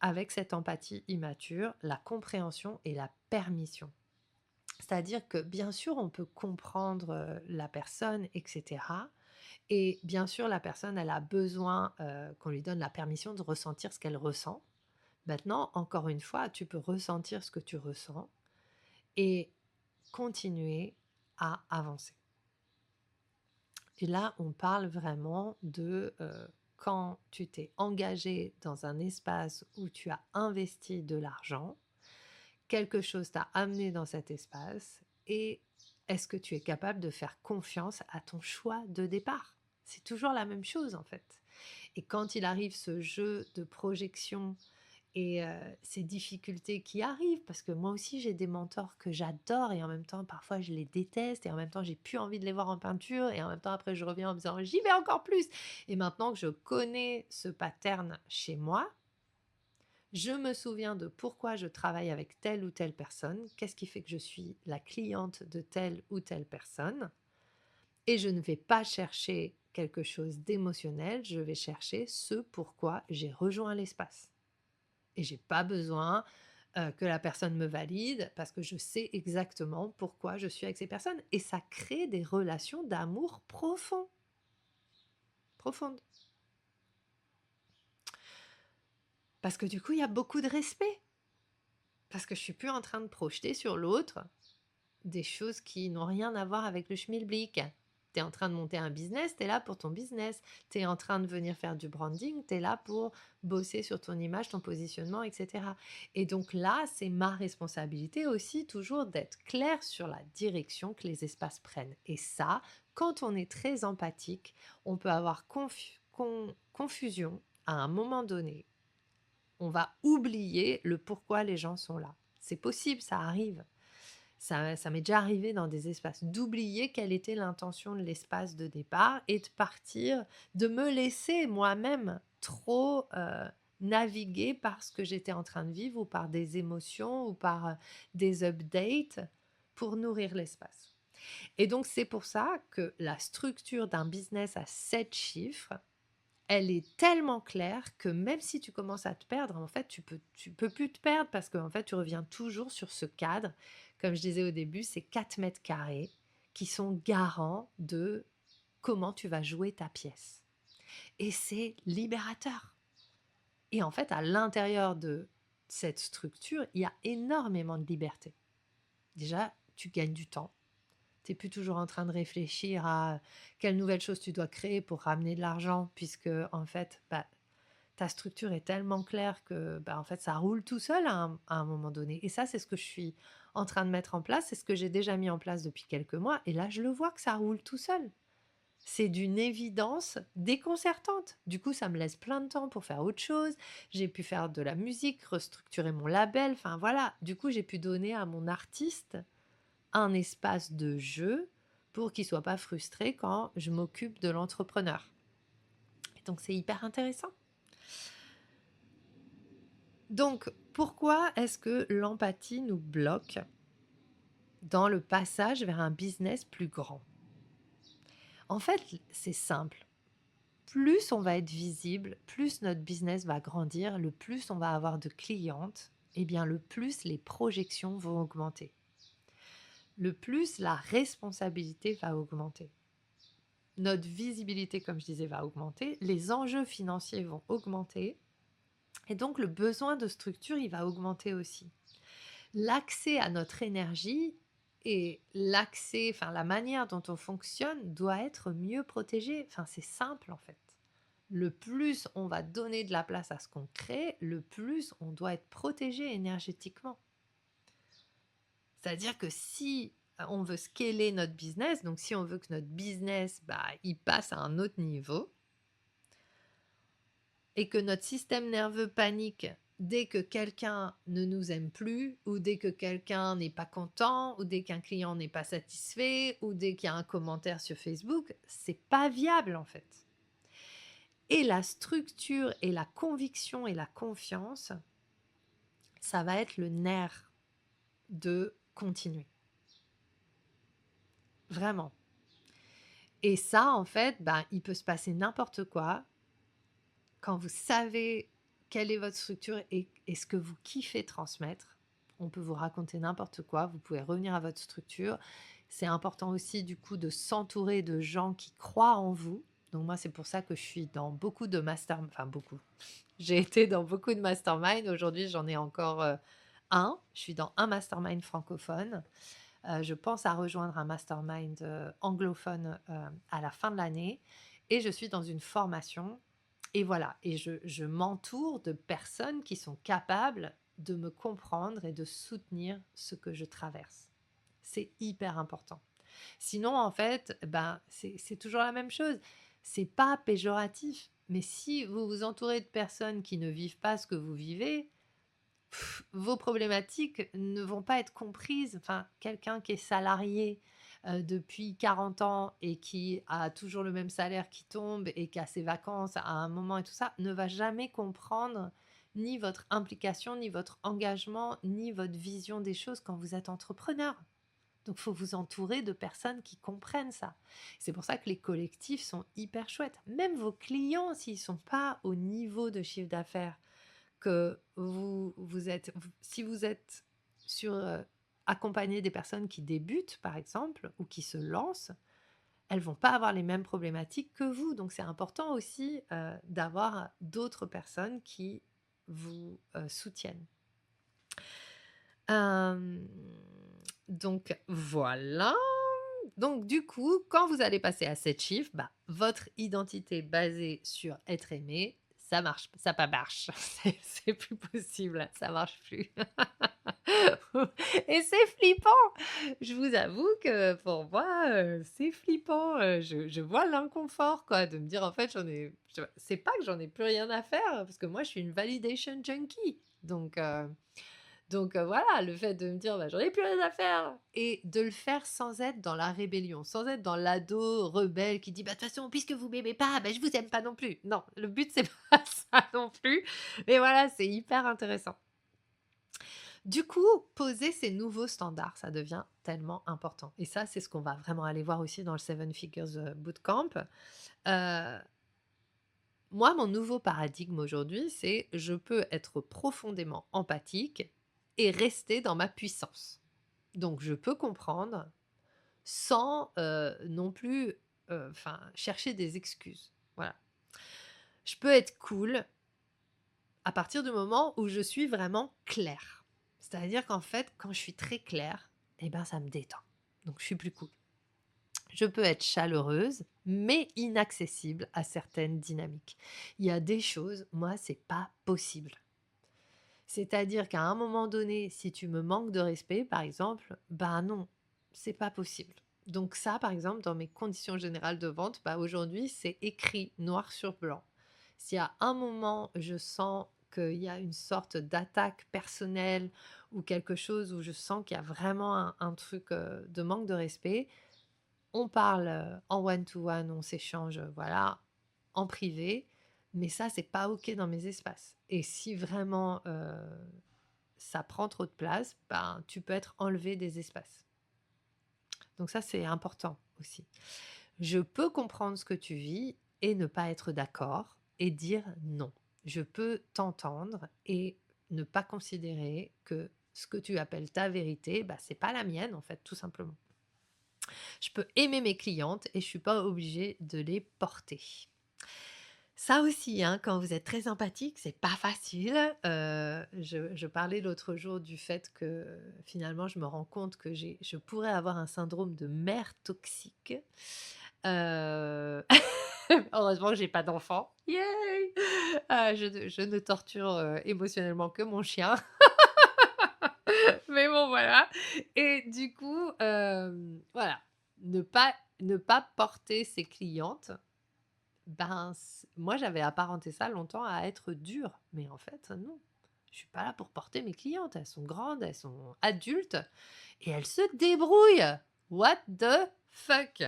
avec cette empathie immature la compréhension et la permission. C'est-à-dire que bien sûr, on peut comprendre la personne, etc. Et bien sûr, la personne, elle a besoin qu'on lui donne la permission de ressentir ce qu'elle ressent. Maintenant, encore une fois, tu peux ressentir ce que tu ressens et continuer à avancer. Et là, on parle vraiment de quand tu t'es engagé dans un espace où tu as investi de l'argent, quelque chose t'a amené dans cet espace et est-ce que tu es capable de faire confiance à ton choix de départ? C'est toujours la même chose en fait. Et quand il arrive ce jeu de projection ces difficultés qui arrivent, parce que moi aussi j'ai des mentors que j'adore et en même temps parfois je les déteste et en même temps j'ai plus envie de les voir en peinture et en même temps après je reviens en me disant j'y vais encore plus. Et maintenant que je connais ce pattern chez moi, je me souviens de pourquoi je travaille avec telle ou telle personne, qu'est-ce qui fait que je suis la cliente de telle ou telle personne, et je ne vais pas chercher quelque chose d'émotionnel, je vais chercher ce pourquoi j'ai rejoint l'espace. Et j'ai pas besoin que la personne me valide parce que je sais exactement pourquoi je suis avec ces personnes. Et ça crée des relations d'amour profondes. Parce que du coup, il y a beaucoup de respect. Parce que je suis plus en train de projeter sur l'autre des choses qui n'ont rien à voir avec le schmilblick. Tu es en train de monter un business, tu es là pour ton business. Tu es en train de venir faire du branding, tu es là pour bosser sur ton image, ton positionnement, etc. Et donc là, c'est ma responsabilité aussi toujours d'être claire sur la direction que les espaces prennent. Et ça, quand on est très empathique, on peut avoir confusion à un moment donné. On va oublier le pourquoi les gens sont là. C'est possible, ça arrive. Ça m'est déjà arrivé dans des espaces d'oublier quelle était l'intention de l'espace de départ et de partir, de me laisser moi-même trop naviguer par ce que j'étais en train de vivre ou par des émotions ou par des updates pour nourrir l'espace. Et donc c'est pour ça que la structure d'un business à 7 chiffres, elle est tellement claire que même si tu commences à te perdre, en fait, tu peux plus te perdre parce qu'en fait, tu reviens toujours sur ce cadre. Comme je disais au début, c'est 4 mètres carrés qui sont garants de comment tu vas jouer ta pièce. Et c'est libérateur. Et en fait, à l'intérieur de cette structure, il y a énormément de liberté. Déjà, tu gagnes du temps. Tu n'es plus toujours en train de réfléchir à quelle nouvelle chose tu dois créer pour ramener de l'argent, puisque en fait, ta structure est tellement claire que en fait, ça roule tout seul à un moment donné. Et ça, c'est ce que je suis en train de mettre en place, c'est ce que j'ai déjà mis en place depuis quelques mois. Et là, je le vois que ça roule tout seul. C'est d'une évidence déconcertante. Du coup, ça me laisse plein de temps pour faire autre chose. J'ai pu faire de la musique, restructurer mon label. Enfin voilà, du coup, j'ai pu donner à mon artiste un espace de jeu pour qu'il ne soit pas frustré quand je m'occupe de l'entrepreneur. Et donc, c'est hyper intéressant. Donc, pourquoi est-ce que l'empathie nous bloque dans le passage vers un business plus grand? En fait, c'est simple. Plus on va être visible, plus notre business va grandir, le plus on va avoir de clientes, et bien le plus les projections vont augmenter. Le plus la responsabilité va augmenter. Notre visibilité, comme je disais, va augmenter, les enjeux financiers vont augmenter, et donc le besoin de structure, il va augmenter aussi. L'accès à notre énergie et l'accès, enfin la manière dont on fonctionne doit être mieux protégé. Enfin, c'est simple en fait. Le plus on va donner de la place à ce qu'on crée, le plus on doit être protégé énergétiquement. C'est-à-dire que si on veut scaler notre business, donc si on veut que notre business il passe à un autre niveau et que notre système nerveux panique dès que quelqu'un ne nous aime plus ou dès que quelqu'un n'est pas content ou dès qu'un client n'est pas satisfait ou dès qu'il y a un commentaire sur Facebook, c'est pas viable en fait. Et la structure et la conviction et la confiance, ça va être le nerf de continuer. Vraiment. Et ça, en fait, il peut se passer n'importe quoi quand vous savez quelle est votre structure et ce que vous kiffez transmettre. On peut vous raconter n'importe quoi, vous pouvez revenir à votre structure. C'est important aussi du coup de s'entourer de gens qui croient en vous. Donc moi, c'est pour ça que je suis dans beaucoup de mastermind, enfin beaucoup. J'ai été dans beaucoup de mastermind. Aujourd'hui, j'en ai encore un. Je suis dans un mastermind francophone. Je pense à rejoindre un mastermind anglophone à la fin de l'année. Et je suis dans une formation. Et voilà, et je m'entoure de personnes qui sont capables de me comprendre et de soutenir ce que je traverse. C'est hyper important. Sinon, en fait, c'est toujours la même chose. C'est pas péjoratif, mais si vous vous entourez de personnes qui ne vivent pas ce que vous vivez, vos problématiques ne vont pas être comprises. Enfin, quelqu'un qui est salarié depuis 40 ans et qui a toujours le même salaire qui tombe et qui a ses vacances à un moment et tout ça, ne va jamais comprendre ni votre implication, ni votre engagement, ni votre vision des choses quand vous êtes entrepreneur. Donc, il faut vous entourer de personnes qui comprennent ça. C'est pour ça que les collectifs sont hyper chouettes. Même vos clients, s'ils ne sont pas au niveau de chiffre d'affaires que vous êtes, si vous êtes sur accompagner des personnes qui débutent, par exemple, ou qui se lancent, elles vont pas avoir les mêmes problématiques que vous. Donc, c'est important aussi d'avoir d'autres personnes qui vous soutiennent. Donc, voilà. Donc, du coup, quand vous allez passer à 7 chiffres, bah, votre identité basée sur être aimé, ça marche, ça pas marche. C'est plus possible, ça marche plus. Et c'est flippant. Je vous avoue que pour moi, c'est flippant. Je vois l'inconfort, quoi, de me dire en fait, c'est pas que j'en ai plus rien à faire, parce que moi, je suis une validation junkie. Donc voilà, le fait de me dire bah, j'en ai plus rien à faire et de le faire sans être dans la rébellion, sans être dans l'ado rebelle qui dit bah de toute façon puisque vous m'aimez pas, bah, je vous aime pas non plus. Non, le but c'est pas ça non plus. Mais voilà, c'est hyper intéressant. Du coup, poser ces nouveaux standards, ça devient tellement important. Et ça, c'est ce qu'on va vraiment aller voir aussi dans le Seven Figures Bootcamp. Moi, mon nouveau paradigme aujourd'hui, c'est je peux être profondément empathique et rester dans ma puissance. Donc, je peux comprendre sans non plus chercher des excuses. Voilà. Je peux être cool à partir du moment où je suis vraiment claire. C'est-à-dire qu'en fait, quand je suis très claire, eh ben, ça me détend. Donc, je suis plus cool. Je peux être chaleureuse, mais inaccessible à certaines dynamiques. Il y a des choses, moi, c'est pas possible. C'est-à-dire qu'à un moment donné, si tu me manques de respect, par exemple, bah non, c'est pas possible. Donc ça, par exemple, dans mes conditions générales de vente, bah aujourd'hui, c'est écrit noir sur blanc. S'il y a un moment, je sens qu'il y a une sorte d'attaque personnelle ou quelque chose où je sens qu'il y a vraiment un truc de manque de respect, on parle en one-to-one, on s'échange, voilà, en privé, mais ça, c'est pas OK dans mes espaces. Et si vraiment ça prend trop de place, ben, tu peux être enlevé des espaces. Donc ça, c'est important aussi. Je peux comprendre ce que tu vis et ne pas être d'accord et dire non. Je peux t'entendre et ne pas considérer que ce que tu appelles ta vérité, bah, c'est pas la mienne, en fait, tout simplement. Je peux aimer mes clientes et je suis pas obligée de les porter. Ça aussi, hein, quand vous êtes très empathique, c'est pas facile. Je parlais l'autre jour du fait que finalement, je me rends compte que je pourrais avoir un syndrome de mère toxique. Heureusement que j'ai pas d'enfant. Yay! Je ne torture émotionnellement que mon chien. Mais bon, voilà. Et du coup, voilà, ne pas porter ses clientes, ben, moi, j'avais apparenté ça longtemps à être dur. Mais en fait, non. Je suis pas là pour porter mes clientes. Elles sont grandes, elles sont adultes et elles se débrouillent. What the fuck?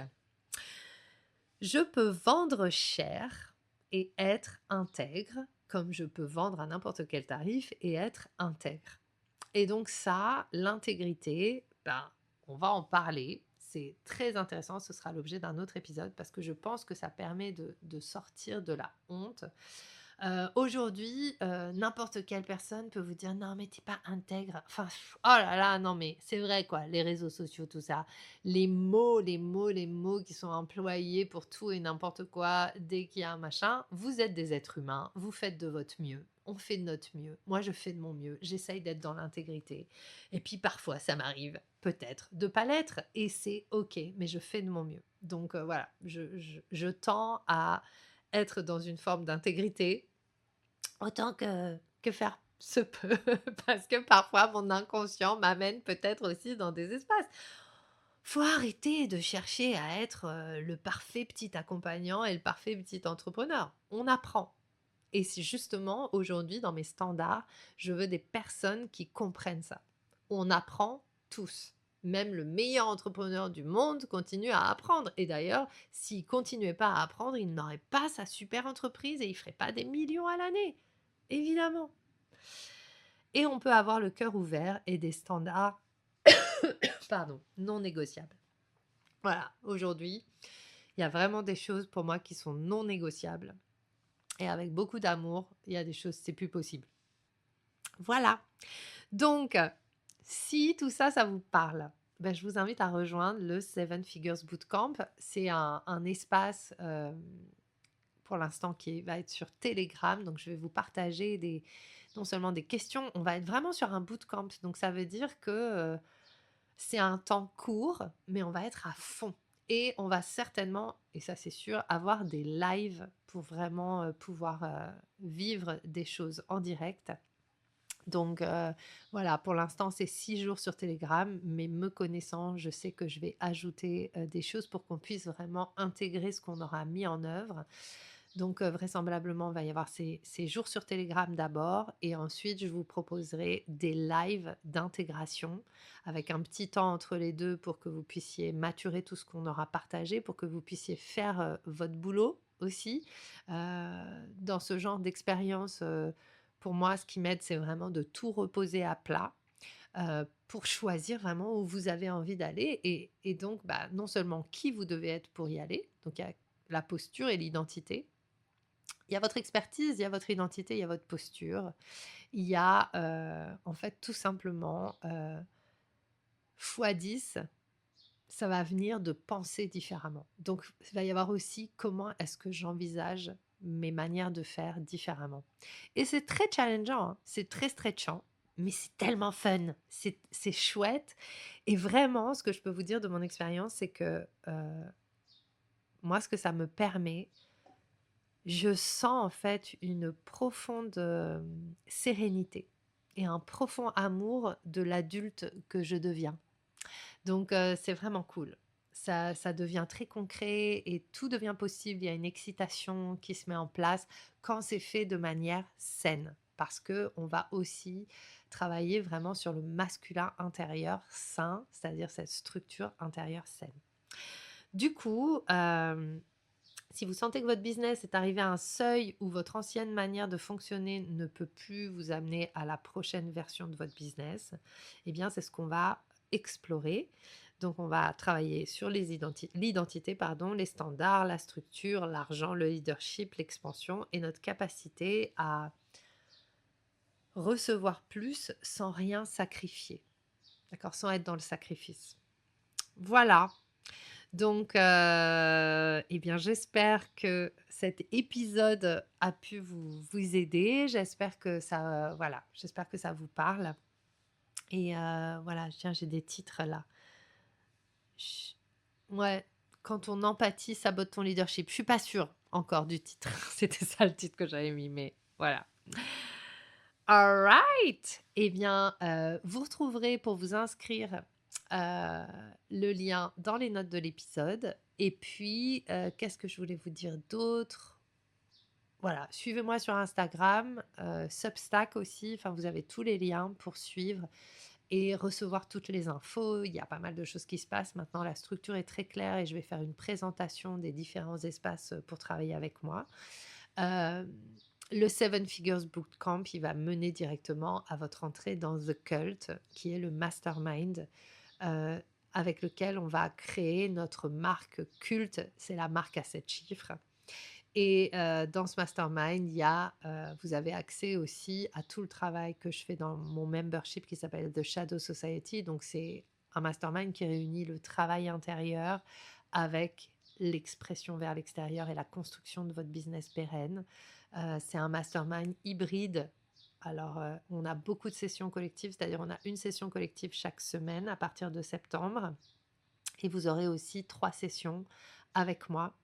Je peux vendre cher et être intègre, comme je peux vendre à n'importe quel tarif et être intègre. Et donc ça, l'intégrité, ben, on va en parler. C'est très intéressant, ce sera l'objet d'un autre épisode parce que je pense que ça permet de sortir de la honte. Aujourd'hui, n'importe quelle personne peut vous dire non mais t'es pas intègre. Enfin, oh là là, non mais c'est vrai quoi, les réseaux sociaux, tout ça, les mots qui sont employés pour tout et n'importe quoi dès qu'il y a un machin. Vous êtes des êtres humains, vous faites de votre mieux. On fait de notre mieux. Moi, je fais de mon mieux. J'essaye d'être dans l'intégrité. Et puis parfois, ça m'arrive peut-être de pas l'être et c'est ok, mais je fais de mon mieux. Donc voilà, je tends à être dans une forme d'intégrité autant que faire se peut, parce que parfois mon inconscient m'amène peut-être aussi dans des espaces. Faut arrêter de chercher à être le parfait petit accompagnant et le parfait petit entrepreneur. On apprend. Et c'est justement aujourd'hui dans mes standards, je veux des personnes qui comprennent ça. On apprend tous. Même le meilleur entrepreneur du monde continue à apprendre. Et d'ailleurs, s'il continuait pas à apprendre, il n'aurait pas sa super entreprise et il ferait pas des millions à l'année. Évidemment. Et on peut avoir le cœur ouvert et des standards pardon, non négociables. Voilà, aujourd'hui, il y a vraiment des choses pour moi qui sont non négociables. Et avec beaucoup d'amour, il y a des choses, c'est plus possible. Voilà. Donc, si tout ça, ça vous parle, ben, je vous invite à rejoindre le Seven Figures Bootcamp. C'est un espace, pour l'instant, qui va être sur Telegram. Donc, je vais vous partager non seulement des questions, on va être vraiment sur un bootcamp. Donc, ça veut dire que c'est un temps court, mais on va être à fond. Et on va certainement, et ça c'est sûr, avoir des lives pour vraiment pouvoir vivre des choses en direct. Donc voilà, pour l'instant c'est 6 jours sur Telegram, mais me connaissant, je sais que je vais ajouter des choses pour qu'on puisse vraiment intégrer ce qu'on aura mis en œuvre. Donc vraisemblablement, il va y avoir ces jours sur Telegram d'abord et ensuite je vous proposerai des lives d'intégration avec un petit temps entre les deux pour que vous puissiez maturer tout ce qu'on aura partagé, pour que vous puissiez faire votre boulot aussi. Dans ce genre d'expérience, pour moi, ce qui m'aide, c'est vraiment de tout reposer à plat pour choisir vraiment où vous avez envie d'aller et donc bah, non seulement qui vous devez être pour y aller, donc il y a la posture et l'identité. Il y a votre expertise, il y a votre identité, il y a votre posture. Il y a en fait tout simplement fois 10, ça va venir de penser différemment. Donc il va y avoir aussi comment est-ce que j'envisage mes manières de faire différemment. Et c'est très challengeant, hein, c'est très stretchant, mais c'est tellement fun, c'est chouette. Et vraiment, ce que je peux vous dire de mon expérience, c'est que moi, ce que ça me permet, je sens en fait une profonde sérénité et un profond amour de l'adulte que je deviens. Donc c'est vraiment cool. Ça devient très concret et tout devient possible. Il y a une excitation qui se met en place quand c'est fait de manière saine. Parce que on va aussi travailler vraiment sur le masculin intérieur sain, c'est-à-dire cette structure intérieure saine. Du coup, si vous sentez que votre business est arrivé à un seuil où votre ancienne manière de fonctionner ne peut plus vous amener à la prochaine version de votre business, eh bien, c'est ce qu'on va explorer. Donc, on va travailler sur l'identité, pardon, les standards, la structure, l'argent, le leadership, l'expansion et notre capacité à recevoir plus sans rien sacrifier. D'accord? Sans être dans le sacrifice. Voilà. Donc, eh bien, j'espère que cet épisode a pu vous aider. J'espère que ça, voilà, j'espère que ça vous parle. Et voilà, tiens, j'ai des titres là. Ouais, quand ton empathie sabote ton leadership. Je suis pas sûre encore du titre. C'était ça le titre que j'avais mis, mais voilà. All right. Eh bien, vous retrouverez pour vous inscrire le lien dans les notes de l'épisode. Et puis, qu'est-ce que je voulais vous dire d'autre? Voilà, suivez-moi sur Instagram, Substack aussi. Enfin, vous avez tous les liens pour suivre et recevoir toutes les infos. Il y a pas mal de choses qui se passent. Maintenant, la structure est très claire et je vais faire une présentation des différents espaces pour travailler avec moi. Le Seven Figures Bootcamp, il va mener directement à votre entrée dans The Cult, qui est le mastermind avec lequel on va créer notre marque culte. C'est la marque à 7 chiffres. Et dans ce mastermind, vous avez accès aussi à tout le travail que je fais dans mon membership qui s'appelle The Shadow Society. Donc, c'est un mastermind qui réunit le travail intérieur avec l'expression vers l'extérieur et la construction de votre business pérenne. C'est un mastermind hybride. Alors, on a beaucoup de sessions collectives, c'est-à-dire on a une session collective chaque semaine à partir de septembre. Et vous aurez aussi 3 sessions avec moi.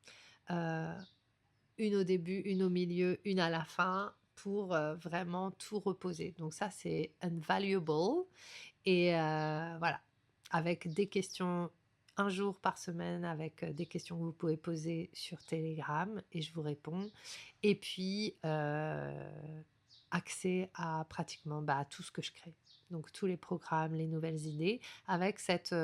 Une au début, une au milieu, une à la fin pour vraiment tout reposer. Donc ça, c'est invaluable. Et voilà, avec des questions un jour par semaine avec des questions que vous pouvez poser sur Telegram et je vous réponds. Et puis, accès à pratiquement bah, à tout ce que je crée. Donc tous les programmes, les nouvelles idées, avec cette,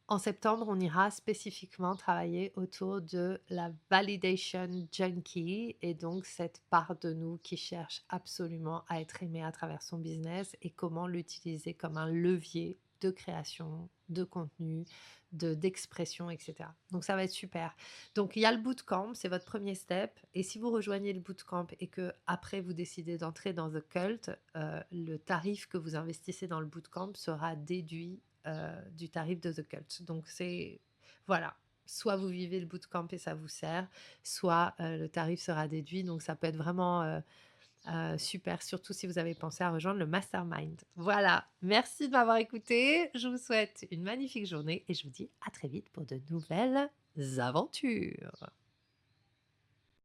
en septembre, on ira spécifiquement travailler autour de la validation junkie et donc cette part de nous qui cherche absolument à être aimé à travers son business et comment l'utiliser comme un levier de création, de contenu, d'expression, etc. Donc ça va être super. Donc il y a le bootcamp, c'est votre premier step. Et si vous rejoignez le bootcamp et que après vous décidez d'entrer dans The Cult, le tarif que vous investissez dans le bootcamp sera déduit du tarif de The Cult. Donc c'est voilà, soit vous vivez le bootcamp et ça vous sert, soit le tarif sera déduit. Donc ça peut être vraiment super, surtout si vous avez pensé à rejoindre le mastermind. Voilà, merci de m'avoir écouté. Je vous souhaite une magnifique journée et je vous dis à très vite pour de nouvelles aventures.